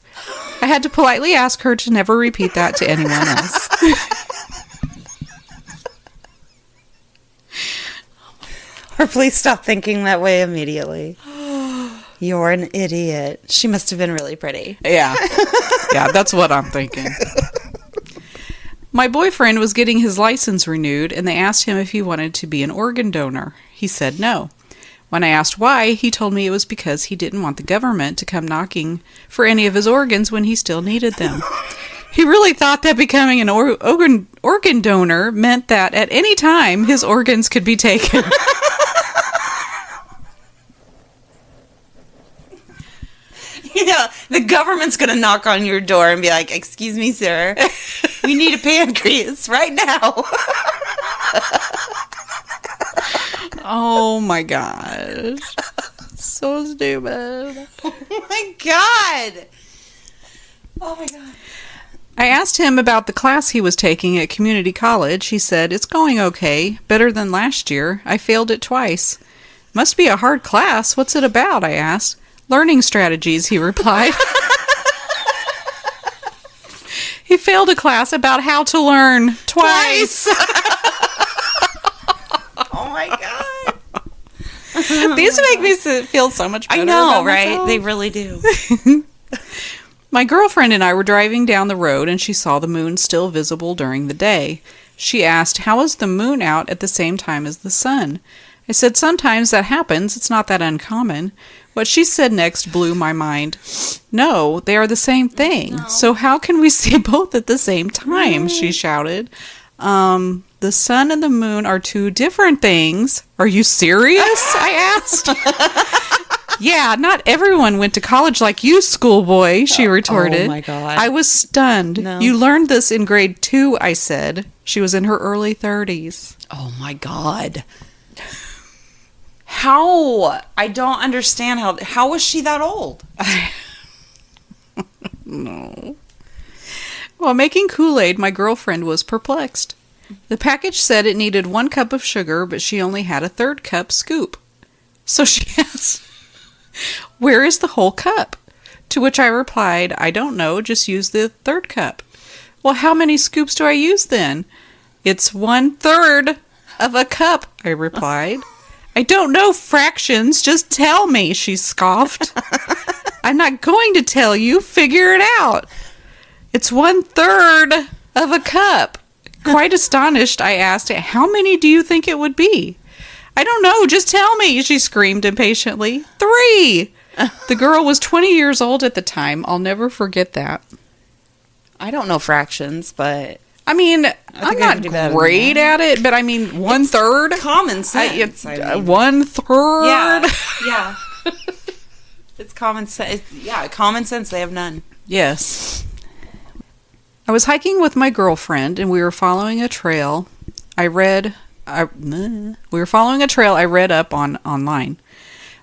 I had to politely ask her to never repeat that to anyone else. Or please stop thinking that way immediately. You're an idiot. She must have been really pretty. Yeah. Yeah, that's what I'm thinking. My boyfriend was getting his license renewed, and they asked him if he wanted to be an organ donor. He said no. When I asked why, he told me it was because he didn't want the government to come knocking for any of his organs when he still needed them. He really thought that becoming an organ donor meant that at any time his organs could be taken. Yeah, the government's going to knock on your door and be like, "Excuse me, sir. We need a pancreas right now." Oh my gosh. So stupid. Oh my god. Oh my god. I asked him about the class he was taking at community college. He said, "It's going okay. Better than last year. I failed it twice." "Must be a hard class. What's it about?" I asked. "Learning strategies," he replied. He failed a class about how to learn twice. Oh my god. These make me feel so much better. I know, about right? myself. They really do. My girlfriend and I were driving down the road and she saw the moon still visible during the day. She asked, "How is the moon out at the same time as the sun?" I said, "Sometimes that happens. It's not that uncommon." What she said next blew my mind. "No, they are the same thing. No. So how can we see both at the same time?" She shouted. The sun and the moon are two different things. "Are you serious?" I asked. "Yeah, not everyone went to college like you, schoolboy," she retorted. Oh my god. I was stunned. No. "You learned this in grade 2, I said. She was in her early 30s. Oh my god. How? I don't understand how was she that old? No. While making Kool-Aid, my girlfriend was perplexed. The package said it needed 1 cup of sugar, but she only had a 1/3 cup scoop. So she asked, "Where is the whole cup?" To which I replied, "I don't know, just use the 1/3 cup." "Well, how many scoops do I use then?" "It's 1/3 of a cup," I replied. "I don't know fractions, just tell me," she scoffed. "I'm not going to tell you, figure it out." "It's 1/3 of a cup." Quite astonished, I asked, "How many do you think it would be?" "I don't know, just tell me," she screamed impatiently. 3! The girl was 20 years old at the time. I'll never forget that. I don't know fractions, but I mean, I'm not great at it, but I mean, 1/3? Common sense. 1/3? Yeah. Yeah. It's common sense. Yeah, common sense. They have none. Yes. I was hiking with my girlfriend, and we were following a trail I read up on online.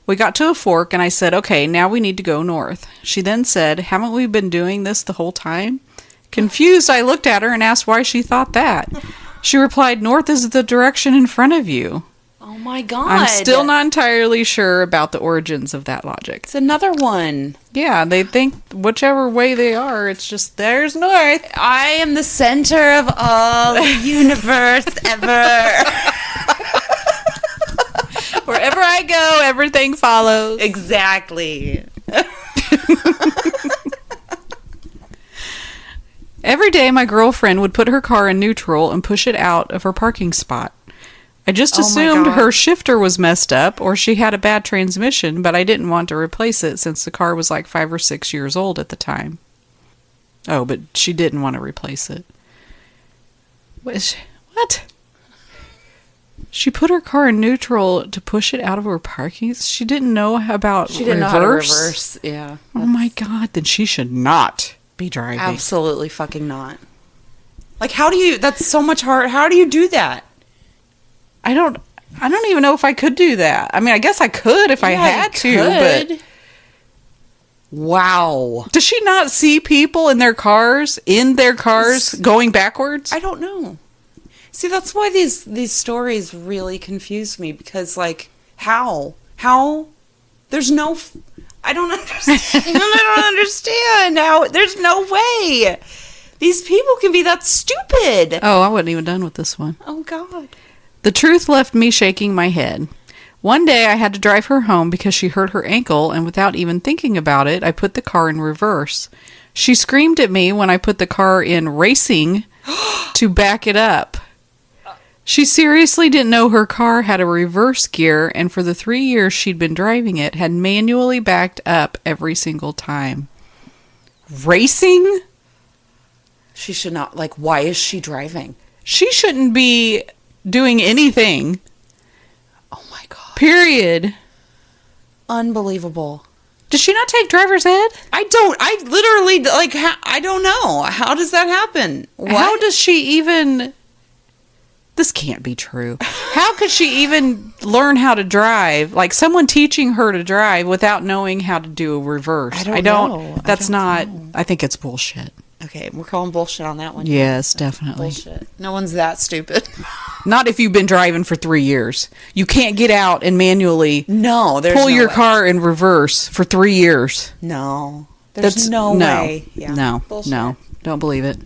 We got to a fork, and I said, "Okay, now we need to go north." She then said, "Haven't we been doing this the whole time?" Confused, I looked at her and asked why she thought that. She replied, "North is the direction in front of you." Oh my god. I'm still not entirely sure about the origins of that logic. It's another one. Yeah, they think whichever way they are, it's just there's north. I am the center of all the universe ever. Wherever I go, everything follows. Exactly. Every day, my girlfriend would put her car in neutral and push it out of her parking spot. I just assumed her shifter was messed up or she had a bad transmission, but I didn't want to replace it since the car was like 5 or 6 years old at the time. Oh, but she didn't want to replace it. What? She put her car in neutral to push it out of her parking. She didn't know about She didn't know how to reverse. Yeah. Oh my god, then she should not be driving. Absolutely fucking not. Like, that's so much hard. How do you do that? I don't even know if I could do that. I mean, I guess I could if I had to, but Wow. Does she not see people in their cars going backwards? I don't know. See, that's why these stories really confuse me, because, like, how? There's no... I don't understand. I don't understand how... There's no way. These people can be that stupid. Oh, I wasn't even done with this one. Oh, God. The truth left me shaking my head. One day I had to drive her home because she hurt her ankle, and without even thinking about it, I put the car in reverse. She screamed at me when I put the car in racing to back it up. She seriously didn't know her car had a reverse gear, and for the 3 years she'd been driving it, had manually backed up every single time. Racing? She should not... Like, why is she driving? She shouldn't be doing anything. Oh, my God. Period. Unbelievable. Does she not take driver's ed? I literally, like, I don't know. How does that happen? What? How does she even... This can't be true. How could she even learn how to drive? Like, someone teaching her to drive without knowing how to do a reverse. I don't know. That's not... I think it's bullshit. Okay, we're calling bullshit on that one. Yes, definitely. Bullshit. No one's that stupid. Not if you've been driving for 3 years. You can't get out and manually pull your car in reverse for 3 years. No. There's no way. Yeah. No. Don't believe it.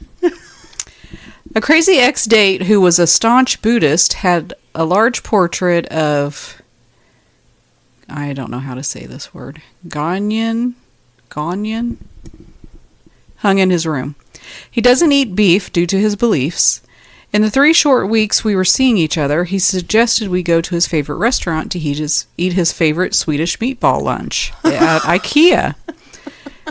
A crazy ex-date who was a staunch Buddhist had a large portrait of... I don't know how to say this word. Ganyan? Hung in his room. He doesn't eat beef due to his beliefs. In the 3 short weeks we were seeing each other, he suggested we go to his favorite restaurant to eat his favorite Swedish meatball lunch at IKEA.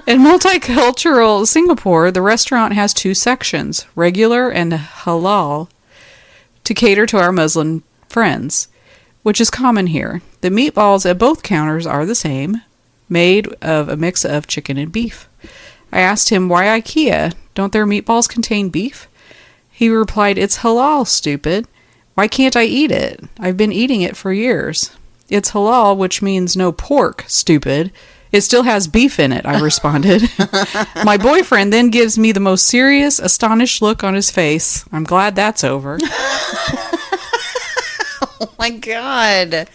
In multicultural Singapore, the restaurant has 2 sections, regular and halal, to cater to our Muslim friends, which is common here. The meatballs at both counters are the same, made of a mix of chicken and beef. I asked him, why IKEA? Don't their meatballs contain beef? He replied, it's halal, stupid. Why can't I eat it? I've been eating it for years. It's halal, which means no pork, stupid. It still has beef in it, I responded. My boyfriend then gives me the most serious, astonished look on his face. I'm glad that's over. Oh my God.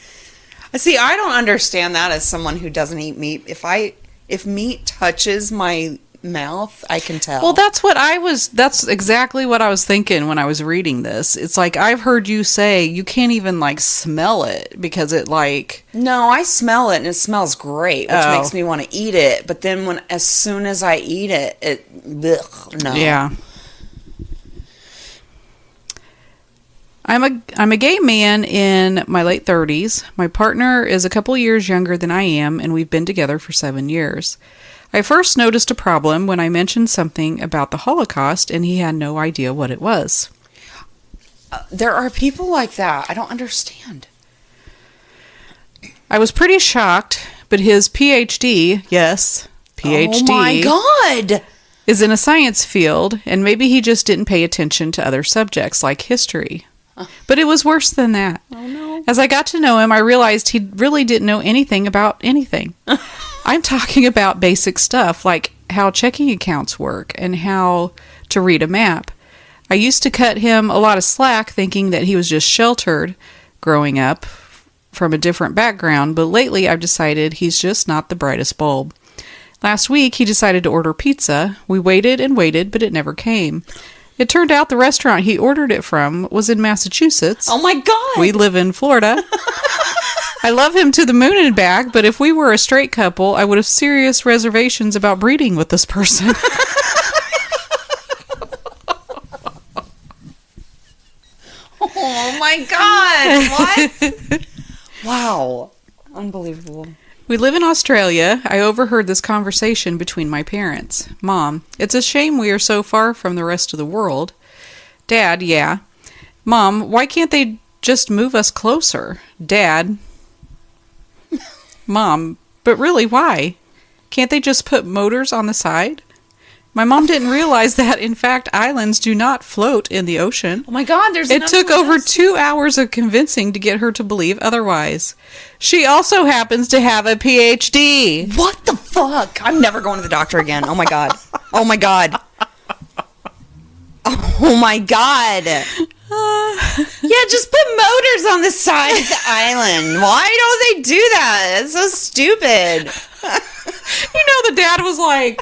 See, I don't understand that as someone who doesn't eat meat. If meat touches my mouth, I can tell. Well, that's exactly what I was thinking when I was reading this. It's like, I've heard you say you can't even, like, smell it because it, like... No, I smell it and it smells great, which makes me want to eat it. But then as soon as I eat it, no. Yeah. I'm a gay man in my late 30s. My partner is a couple years younger than I am, and we've been together for 7 years. I first noticed a problem when I mentioned something about the Holocaust, and he had no idea what it was. There are people like that. I don't understand. I was pretty shocked, but his PhD, yes, PhD. Oh my God! Is in a science field, and maybe he just didn't pay attention to other subjects like history. But it was worse than that. Oh no. As I got to know him, I realized he really didn't know anything about anything. I'm talking about basic stuff like how checking accounts work and how to read a map. I used to cut him a lot of slack thinking that he was just sheltered growing up from a different background, but lately I've decided he's just not the brightest bulb. Last week he decided to order pizza. We waited and waited, but it never came. It turned out the restaurant he ordered it from was in Massachusetts. Oh my God! We live in Florida. I love him to the moon and back, but if we were a straight couple, I would have serious reservations about breeding with this person. Oh my God! What? Wow. Unbelievable. We live in Australia. I overheard this conversation between my parents. Mom, it's a shame we are so far from the rest of the world. Dad, yeah. Mom, why can't they just move us closer? Dad. Mom, but really, why? Can't they just put motors on the side? My mom didn't realize that, in fact, islands do not float in the ocean. Oh my God, It took over 2 hours of convincing to get her to believe otherwise. She also happens to have a PhD. What the fuck? I'm never going to the doctor again. Oh my God. Oh my God. Oh my God. Yeah, just put motors on the side of the island. Why don't they do that? It's so stupid. The dad was like,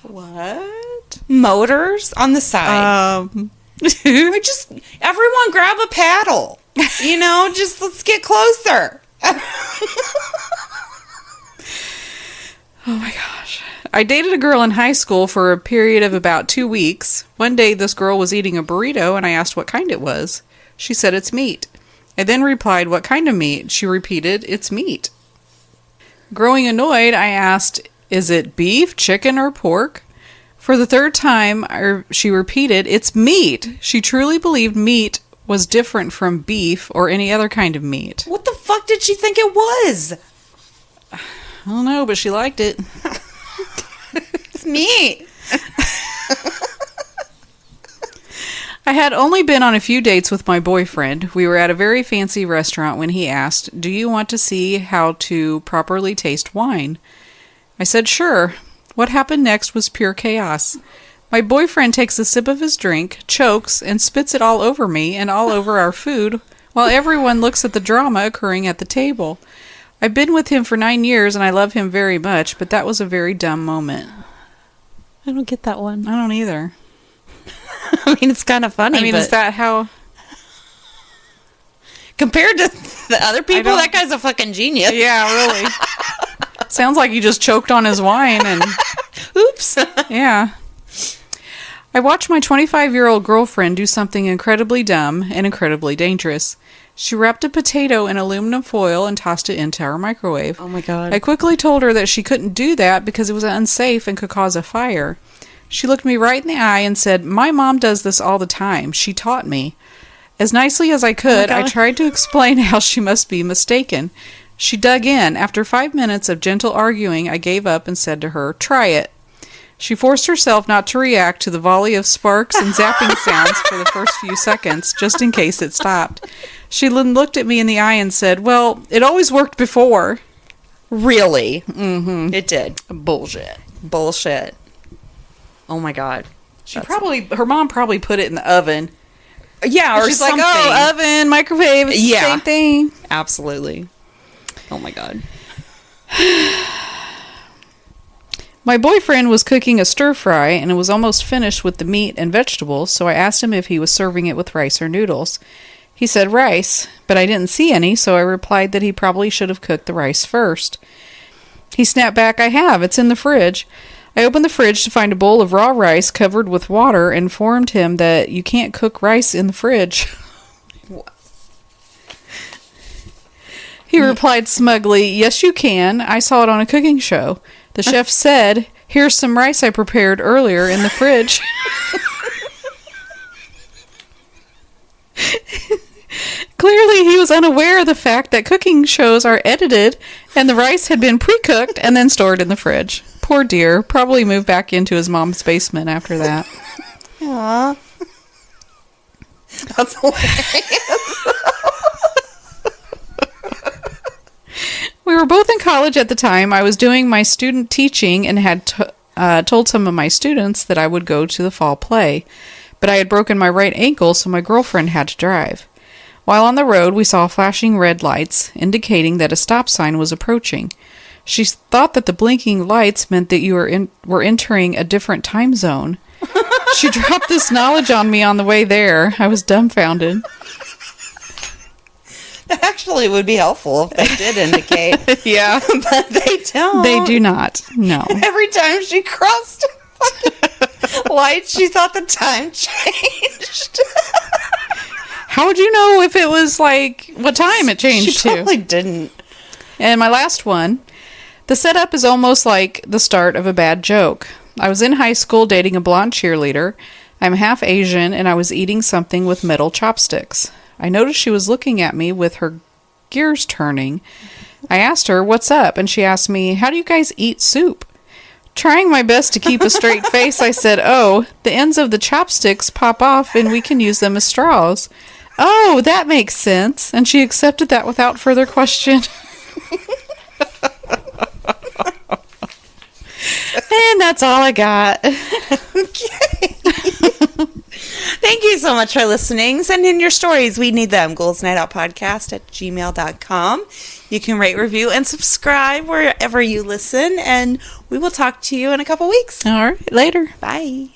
what? Motors on the side. We just, everyone grab a paddle. Just let's get closer. Oh my gosh. I dated a girl in high school for a period of about 2 weeks. One day, this girl was eating a burrito, and I asked what kind it was. She said it's meat. I then replied, what kind of meat? She repeated, it's meat. Growing annoyed, I asked, is it beef, chicken, or pork? For the third time, she repeated, it's meat. She truly believed meat was different from beef or any other kind of meat. What the fuck did she think it was? I don't know, but she liked it. It's meat. I had only been on a few dates with my boyfriend. We were at a very fancy restaurant when he asked, do you want to see how to properly taste wine? I said, sure. What happened next was pure chaos. My boyfriend takes a sip of his drink, chokes, and spits it all over me and all over our food, while everyone looks at the drama occurring at the table. I've been with him for 9 years and I love him very much, but that was a very dumb moment. I don't get that one. I don't either. I mean, it's kind of funny. I mean, is that how... Compared to the other people, that guy's a fucking genius. Yeah, really. Sounds like he just choked on his wine and... Oops. Yeah. I watched my 25-year-old girlfriend do something incredibly dumb and incredibly dangerous. She wrapped a potato in aluminum foil and tossed it into our microwave. Oh my God. I quickly told her that she couldn't do that because it was unsafe and could cause a fire. She looked me right in the eye and said, my mom does this all the time. She taught me. As nicely as I could, I tried to explain how she must be mistaken. She dug in. After 5 minutes of gentle arguing, I gave up and said to her, try it. She forced herself not to react to the volley of sparks and zapping sounds for the first few seconds, just in case it stopped. She looked at me in the eye and said, well, it always worked before. Really? Mm-hmm. It did. Bullshit. Oh my God. Her mom probably put it in the oven. Yeah, or she's something. like, oh, oven, microwave, it's the same thing. Absolutely. Oh my God. My boyfriend was cooking a stir fry and it was almost finished with the meat and vegetables, so I asked him if he was serving it with rice or noodles. He said rice, but I didn't see any, so I replied that he probably should have cooked the rice first. He snapped back, I have, it's in the fridge. I opened the fridge to find a bowl of raw rice covered with water and informed him that you can't cook rice in the fridge. He replied smugly, yes you can, I saw it on a cooking show. The chef said, here's some rice I prepared earlier in the fridge. Clearly, he was unaware of the fact that cooking shows are edited and the rice had been pre-cooked and then stored in the fridge. Poor dear, probably moved back into his mom's basement after that. Aww. That's hilarious. We were both in college at the time. I was doing my student teaching and had told some of my students that I would go to the fall play, but I had broken my right ankle, so my girlfriend had to drive. While on the road, we saw flashing red lights, indicating that a stop sign was approaching. She thought that the blinking lights meant that you were entering a different time zone. She dropped this knowledge on me on the way there. I was dumbfounded. That actually would be helpful if they did indicate. Yeah. But they don't. They do not. No. Every time she crossed lights, she thought the time changed. How would you know if it was like what time it changed She probably didn't. And my last one. The setup is almost like the start of a bad joke. I was in high school dating a blonde cheerleader. I'm half Asian and I was eating something with metal chopsticks. I noticed she was looking at me with her gears turning. I asked her, what's up? And she asked me, how do you guys eat soup? Trying my best to keep a straight face, I said, "Oh, the ends of the chopsticks pop off and we can use them as straws." "Oh, that makes sense." And she accepted that without further question. And that's all I got. Okay. Thank you so much for listening. Send in your stories. We need them. GhoulsNightOutPodcast@gmail.com. You can rate, review, and subscribe wherever you listen. And we will talk to you in a couple weeks. All right, later. Bye.